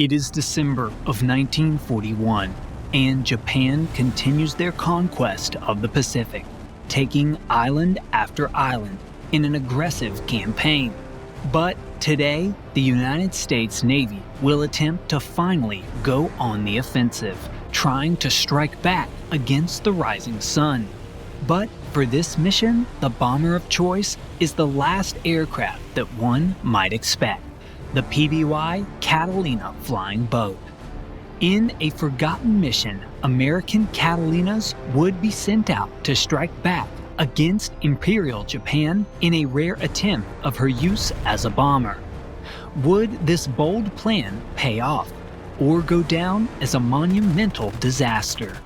It is December of 1941, and Japan continues their conquest of the Pacific, taking island after island in an aggressive campaign. But today, the United States Navy will attempt to finally go on the offensive, trying to strike back against the rising sun. But for this mission, the bomber of choice is the last aircraft that one might expect, the PBY Catalina flying boat. In a forgotten mission, American Catalinas would be sent out to strike back against Imperial Japan in a rare attempt of her use as a bomber. Would this bold plan pay off, or go down as a monumental disaster?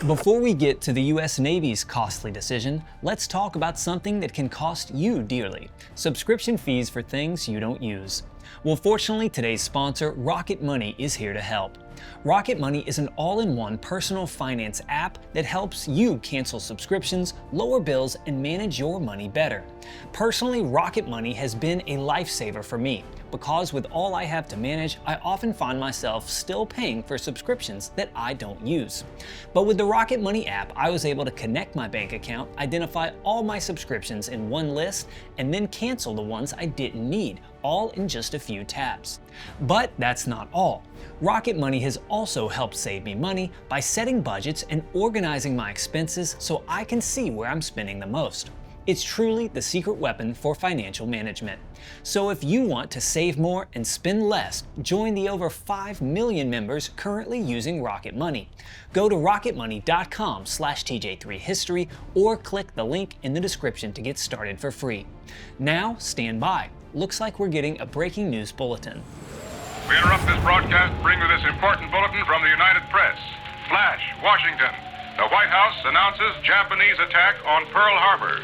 Before we get to the US Navy's costly decision, let's talk about something that can cost you dearly: subscription fees for things you don't use. Well, fortunately, today's sponsor, Rocket Money, is here to help. Rocket Money is an all-in-one personal finance app that helps you cancel subscriptions, lower bills, and manage your money better. Personally, Rocket Money has been a lifesaver for me, because with all I have to manage, I often find myself still paying for subscriptions that I don't use. But with the Rocket Money app, I was able to connect my bank account, identify all my subscriptions in one list, and then cancel the ones I didn't need, all in just a few taps. But that's not all. Rocket Money has also helped save me money by setting budgets and organizing my expenses so I can see where I'm spending the most. It's truly the secret weapon for financial management. So if you want to save more and spend less, join the over 5 million members currently using Rocket Money. Go to rocketmoney.com/TJ3 History or click the link in the description to get started for free. Now, stand by. Looks like we're getting a breaking news bulletin. We interrupt this broadcast to bring you this important bulletin from the United Press. Flash, Washington. The White House announces Japanese attack on Pearl Harbor.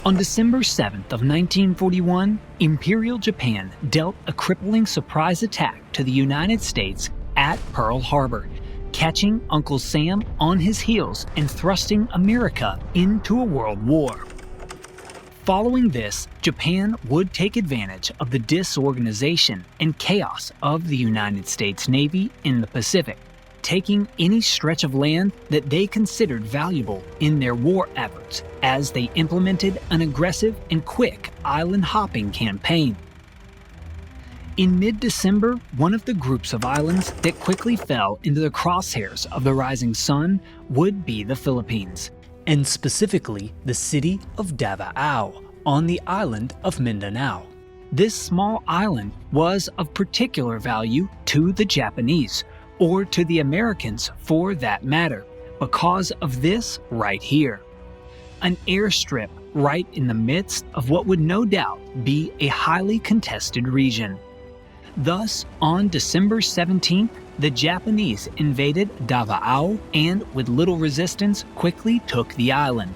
On December 7th of 1941, Imperial Japan dealt a crippling surprise attack to the United States at Pearl Harbor, catching Uncle Sam on his heels and thrusting America into a world war. Following this, Japan would take advantage of the disorganization and chaos of the United States Navy in the Pacific, taking any stretch of land that they considered valuable in their war efforts as they implemented an aggressive and quick island-hopping campaign. In mid-December, one of the groups of islands that quickly fell into the crosshairs of the rising sun would be the Philippines, and specifically the city of Davao on the island of Mindanao. This small island was of particular value to the Japanese, or to the Americans for that matter, because of this right here. An airstrip right in the midst of what would no doubt be a highly contested region. Thus, on December 17th, the Japanese invaded Davao and, with little resistance, quickly took the island.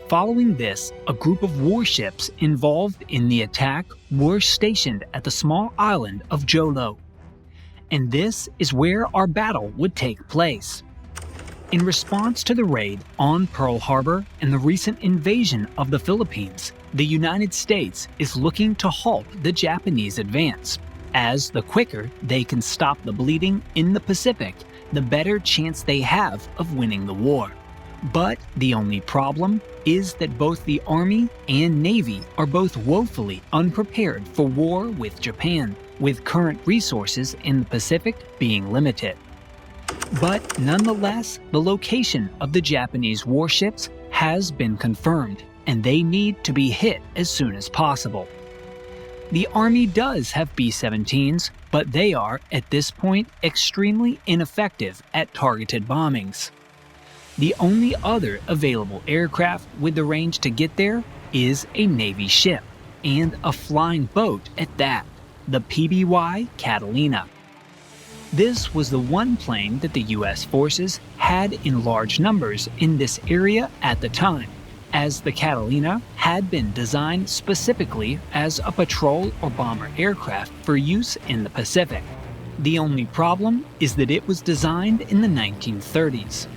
Following this, a group of warships involved in the attack were stationed at the small island of Jolo. And this is where our battle would take place. In response to the raid on Pearl Harbor and the recent invasion of the Philippines, the United States is looking to halt the Japanese advance, as the quicker they can stop the bleeding in the Pacific, the better chance they have of winning the war. But the only problem is that both the Army and Navy are both woefully unprepared for war with Japan, with current resources in the Pacific being limited. But nonetheless, the location of the Japanese warships has been confirmed, and they need to be hit as soon as possible. The Army does have B-17s, but they are, at this point, extremely ineffective at targeted bombings. The only other available aircraft with the range to get there is a Navy ship, and a flying boat at that, the PBY Catalina. This was the one plane that the US forces had in large numbers in this area at the time, as the Catalina had been designed specifically as a patrol or bomber aircraft for use in the Pacific. The only problem is that it was designed in the 1930s.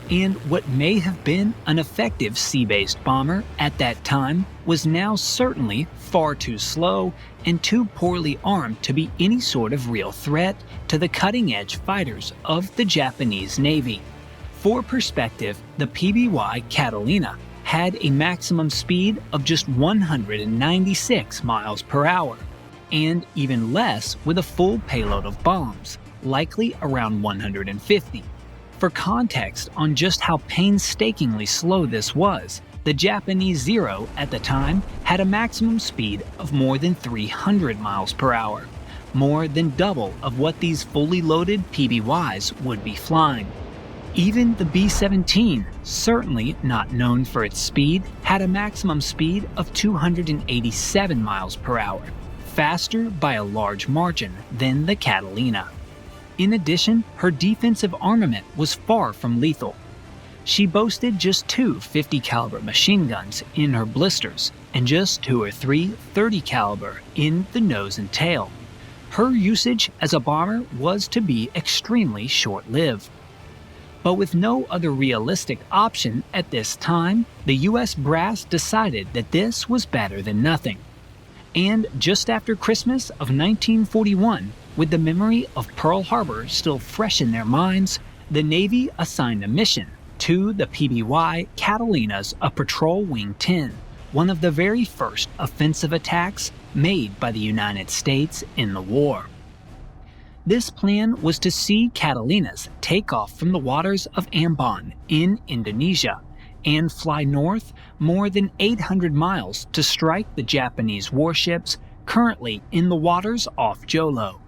and what may have been an effective sea-based bomber at that time was now certainly far too slow and too poorly armed to be any sort of real threat to the cutting-edge fighters of the Japanese Navy. For perspective, the PBY Catalina had a maximum speed of just 196 miles per hour, and even less with a full payload of bombs, likely around 150. For context on just how painstakingly slow this was, the Japanese Zero at the time had a maximum speed of more than 300 miles per hour, more than double of what these fully loaded PBYs would be flying. Even the B-17, certainly not known for its speed, had a maximum speed of 287 miles per hour, faster by a large margin than the Catalina. In addition, her defensive armament was far from lethal. She boasted just 2 50 caliber machine guns in her blisters and just 2 or 3 30 caliber in the nose and tail. Her usage as a bomber was to be extremely short-lived. But with no other realistic option at this time, the US brass decided that this was better than nothing. And just after Christmas of 1941, with the memory of Pearl Harbor still fresh in their minds, the Navy assigned a mission to the PBY Catalina's Patrol Wing 10, one of the very first offensive attacks made by the United States in the war. This plan was to see Catalinas take off from the waters of Ambon in Indonesia and fly north more than 800 miles to strike the Japanese warships currently in the waters off Jolo.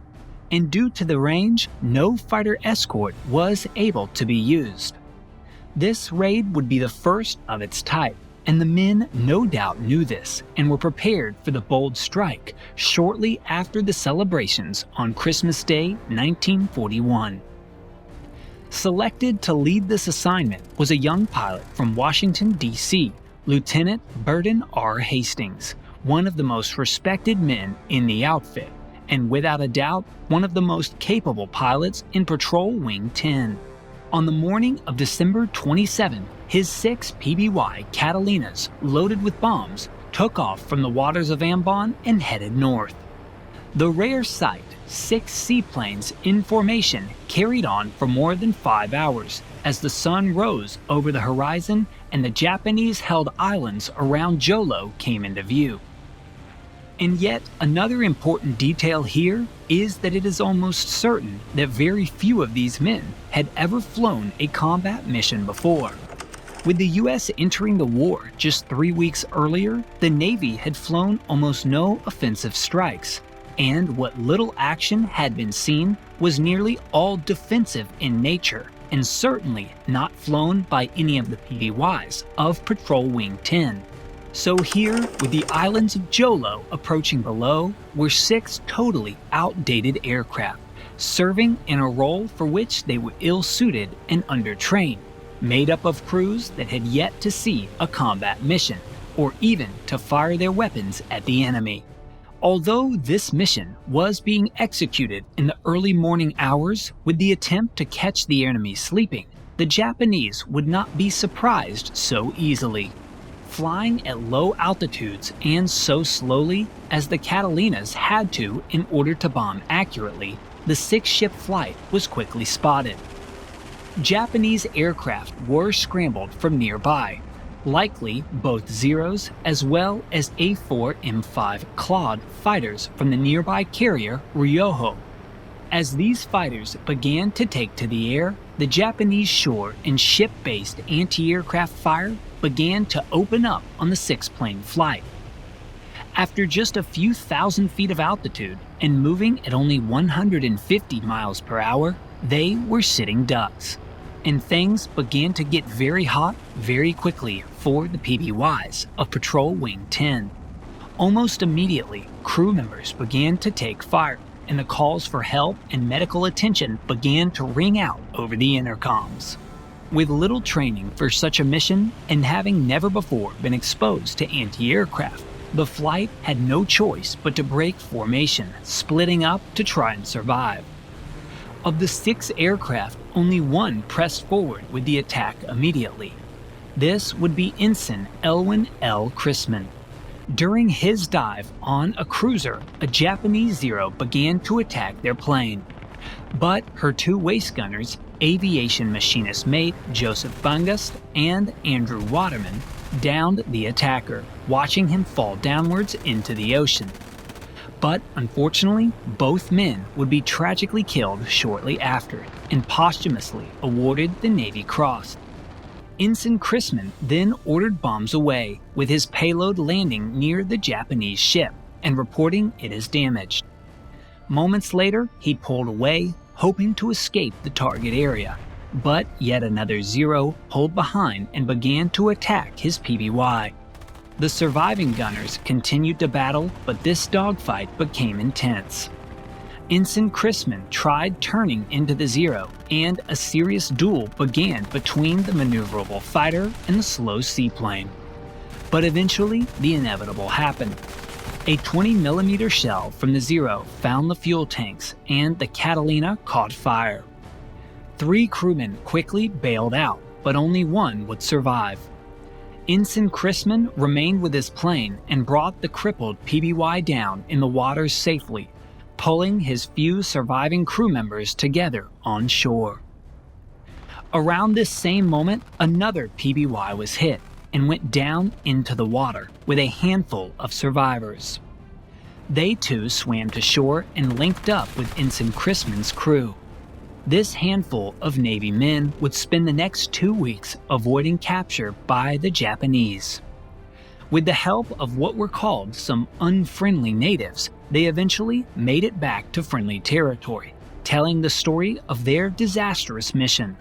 And due to the range, no fighter escort was able to be used. This raid would be the first of its type, and the men no doubt knew this and were prepared for the bold strike shortly after the celebrations on Christmas Day 1941. Selected to lead this assignment was a young pilot from Washington, D.C., Lieutenant Burton R. Hastings, one of the most respected men in the outfit, and without a doubt, one of the most capable pilots in Patrol Wing 10. On the morning of December 27, his 6 PBY Catalinas, loaded with bombs, took off from the waters of Ambon and headed north. The rare sight, 6 seaplanes in formation carried on for more than 5 hours as the sun rose over the horizon and the Japanese-held islands around Jolo came into view. And yet, another important detail here is that it is almost certain that very few of these men had ever flown a combat mission before. With the US entering the war just 3 weeks earlier, the Navy had flown almost no offensive strikes, and what little action had been seen was nearly all defensive in nature, and certainly not flown by any of the PBYs of Patrol Wing 10. So here, with the islands of Jolo approaching below, were 6 totally outdated aircraft, serving in a role for which they were ill-suited and undertrained, made up of crews that had yet to see a combat mission, or even to fire their weapons at the enemy. Although this mission was being executed in the early morning hours with the attempt to catch the enemy sleeping, the Japanese would not be surprised so easily. Flying at low altitudes and so slowly as the Catalinas had to in order to bomb accurately, the 6-ship flight was quickly spotted. Japanese aircraft were scrambled from nearby, likely both Zeros as well as A4M5 Claude fighters from the nearby carrier Ryoho. As these fighters began to take to the air, the Japanese shore and ship-based anti-aircraft fire began to open up on the 6-plane flight. After just a few thousand feet of altitude and moving at only 150 miles per hour, they were sitting ducks. And things began to get very hot very quickly for the PBYs of Patrol Wing 10. Almost immediately, crew members began to take fire, and the calls for help and medical attention began to ring out over the intercoms. With little training for such a mission and having never before been exposed to anti-aircraft, the flight had no choice but to break formation, splitting up to try and survive. Of the 6 aircraft, only one pressed forward with the attack immediately. This would be Ensign Elwin L. Chrisman. During his dive on a cruiser, a Japanese Zero began to attack their plane. But her 2 waist gunners, aviation machinist mate Joseph Bungast and Andrew Waterman, downed the attacker, watching him fall downwards into the ocean. But unfortunately, both men would be tragically killed shortly after and posthumously awarded the Navy Cross. Ensign Chrisman then ordered bombs away, with his payload landing near the Japanese ship and reporting it as damaged. Moments later, he pulled away, hoping to escape the target area, but yet another Zero pulled behind and began to attack his PBY. The surviving gunners continued to battle, but this dogfight became intense. Ensign Chrisman tried turning into the Zero, and a serious duel began between the maneuverable fighter and the slow seaplane. But eventually, the inevitable happened. A 20mm shell from the Zero found the fuel tanks, and the Catalina caught fire. 3 crewmen quickly bailed out, but only one would survive. Ensign Chrisman remained with his plane and brought the crippled PBY down in the waters safely, pulling his few surviving crew members together on shore. Around this same moment, another PBY was hit and went down into the water with a handful of survivors. They too swam to shore and linked up with Ensign Chrisman's crew. This handful of Navy men would spend the next 2 weeks avoiding capture by the Japanese. With the help of what were called some unfriendly natives, they eventually made it back to friendly territory, telling the story of their disastrous mission.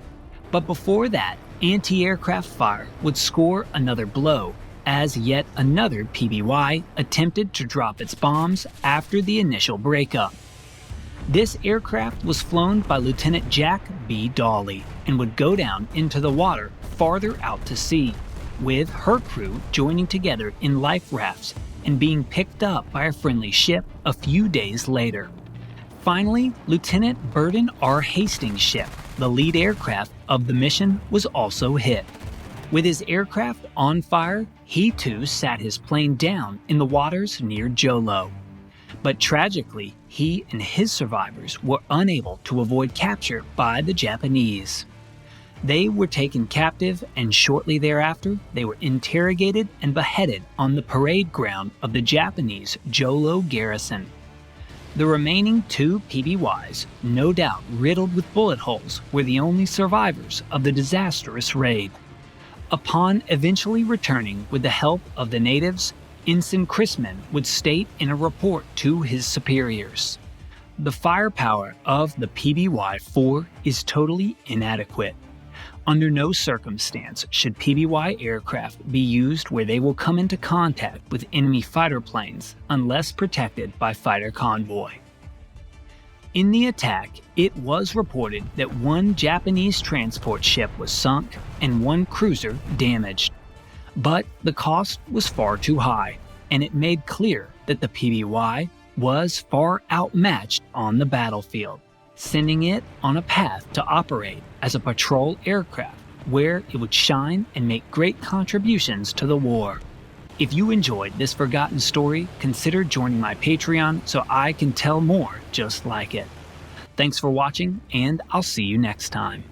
But before that, anti-aircraft fire would score another blow, as yet another PBY attempted to drop its bombs after the initial breakup. This aircraft was flown by Lieutenant Jack B. Dawley and would go down into the water farther out to sea, with her crew joining together in life rafts and being picked up by a friendly ship a few days later. Finally, Lieutenant Burden R. Hastings' ship, the lead aircraft of the mission, was also hit. With his aircraft on fire, he too sat his plane down in the waters near Jolo. But tragically, he and his survivors were unable to avoid capture by the Japanese. They were taken captive, and shortly thereafter, they were interrogated and beheaded on the parade ground of the Japanese Jolo garrison. The remaining 2 PBYs, no doubt riddled with bullet holes, were the only survivors of the disastrous raid. Upon eventually returning with the help of the natives, Ensign Chrisman would state in a report to his superiors, "The firepower of the PBY-4 is totally inadequate. Under no circumstance should PBY aircraft be used where they will come into contact with enemy fighter planes unless protected by fighter convoy." In the attack, it was reported that 1 Japanese transport ship was sunk and 1 cruiser damaged. But the cost was far too high, and it made clear that the PBY was far outmatched on the battlefield, sending it on a path to operate as a patrol aircraft where it would shine and make great contributions to the war. If you enjoyed this forgotten story, consider joining my Patreon so I can tell more just like it. Thanks for watching, and I'll see you next time.